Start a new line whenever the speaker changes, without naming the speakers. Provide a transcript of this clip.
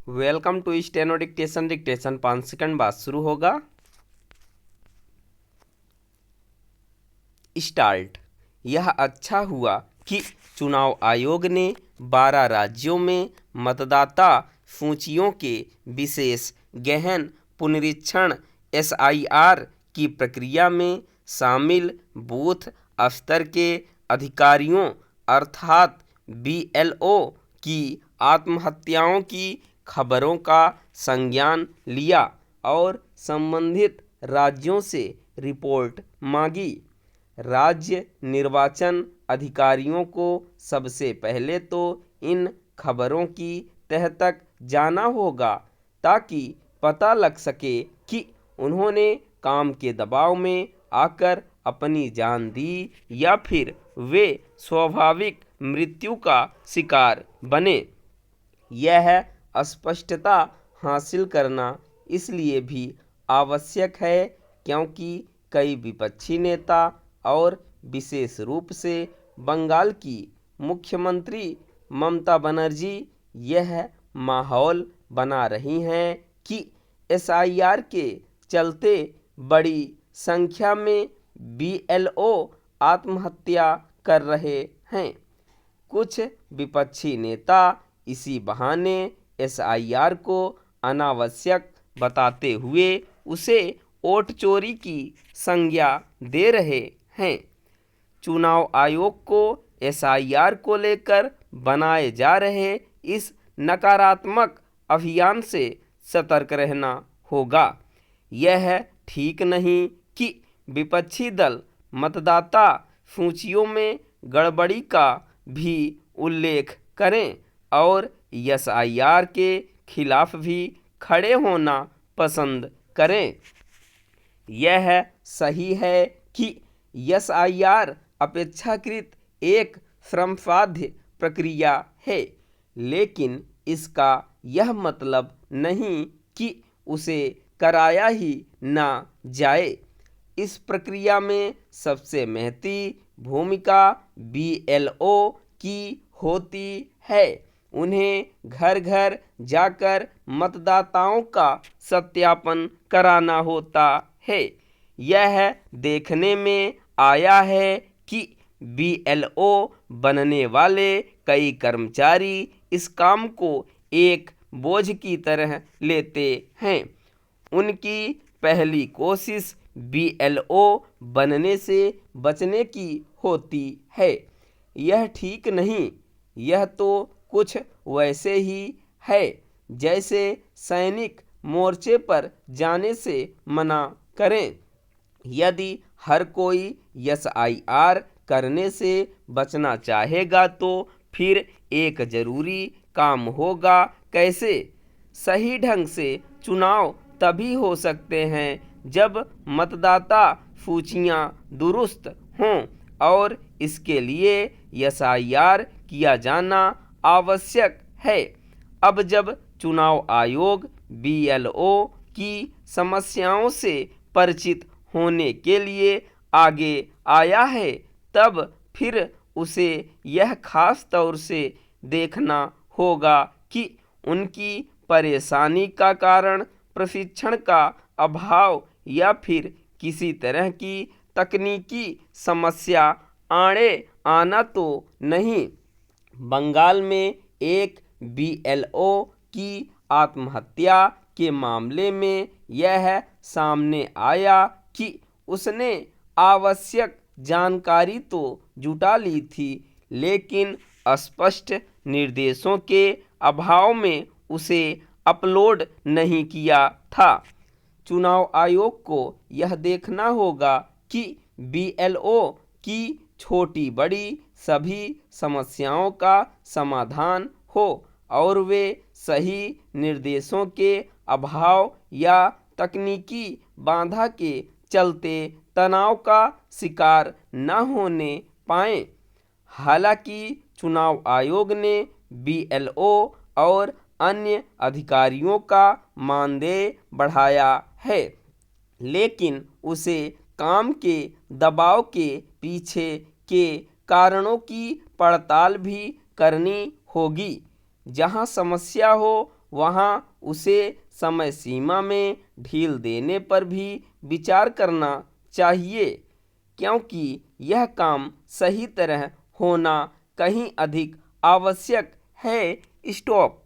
Welcome to steno dictation. Dictation 5 second बाद शुरू होगा। स्टार्ट। यह अच्छा हुआ कि चुनाव आयोग ने 12 राज्यों में मतदाता सूचियों के विशेष गहन पुनरीक्षण SIR की प्रक्रिया में शामिल बूथ स्तर के अधिकारियों अर्थात BLO की आत्महत्याओं की खबरों का संज्ञान लिया और संबंधित राज्यों से रिपोर्ट मांगी। राज्य निर्वाचन अधिकारियों को सबसे पहले तो इन खबरों की तह तक जाना होगा ताकि पता लग सके कि उन्होंने काम के दबाव में आकर अपनी जान दी या फिर वे स्वाभाविक मृत्यु का शिकार बने। यह स्पष्टता हासिल करना इसलिए भी आवश्यक है क्योंकि कई विपक्षी नेता और विशेष रूप से बंगाल की मुख्यमंत्री ममता बनर्जी यह माहौल बना रही हैं कि SIR के चलते बड़ी संख्या में BLO आत्महत्या कर रहे हैं। कुछ विपक्षी नेता इसी बहाने SIR को अनावश्यक बताते हुए उसे वोट चोरी की संज्ञा दे रहे हैं। चुनाव आयोग को SIR को लेकर बनाए जा रहे इस नकारात्मक अभियान से सतर्क रहना होगा। यह ठीक नहीं कि विपक्षी दल मतदाता सूचियों में गड़बड़ी का भी उल्लेख करें और SIR के खिलाफ भी खड़े होना पसंद करें। यह सही है कि SIR अपेक्षाकृत एक श्रमसाध्य प्रक्रिया है, लेकिन इसका यह मतलब नहीं कि उसे कराया ही ना जाए। इस प्रक्रिया में सबसे महती भूमिका BLO की होती है। उन्हें घर घर जाकर मतदाताओं का सत्यापन कराना होता है। यह देखने में आया है कि BLO बनने वाले कई कर्मचारी इस काम को एक बोझ की तरह लेते हैं। उनकी पहली कोशिश BLO बनने से बचने की होती है। यह ठीक नहीं। यह तो कुछ वैसे ही है जैसे सैनिक मोर्चे पर जाने से मना करें। यदि हर कोई SIR करने से बचना चाहेगा तो फिर एक जरूरी काम होगा। कैसे? सही ढंग से चुनाव तभी हो सकते हैं जब मतदाता सूचियां दुरुस्त हों और इसके लिए SIR किया जाना आवश्यक है। अब जब चुनाव आयोग BLO की समस्याओं से परिचित होने के लिए आगे आया है, तब फिर उसे यह खास तौर से देखना होगा कि उनकी परेशानी का कारण प्रशिक्षण का अभाव या फिर किसी तरह की तकनीकी समस्या आड़े आना तो नहीं। बंगाल में एक BLO की आत्महत्या के मामले में यह सामने आया कि उसने आवश्यक जानकारी तो जुटा ली थी, लेकिन स्पष्ट निर्देशों के अभाव में उसे अपलोड नहीं किया था। चुनाव आयोग को यह देखना होगा कि BLO की छोटी बड़ी सभी समस्याओं का समाधान हो और वे सही निर्देशों के अभाव या तकनीकी बाधा के चलते तनाव का शिकार न होने पाएं। हालांकि चुनाव आयोग ने BLO और अन्य अधिकारियों का मानदेय बढ़ाया है, लेकिन उसे काम के दबाव के पीछे के कारणों की पड़ताल भी करनी होगी। जहां समस्या हो वहाँ उसे समय सीमा में ढील देने पर भी विचार करना चाहिए, क्योंकि यह काम सही तरह होना कहीं अधिक आवश्यक है। स्टॉप।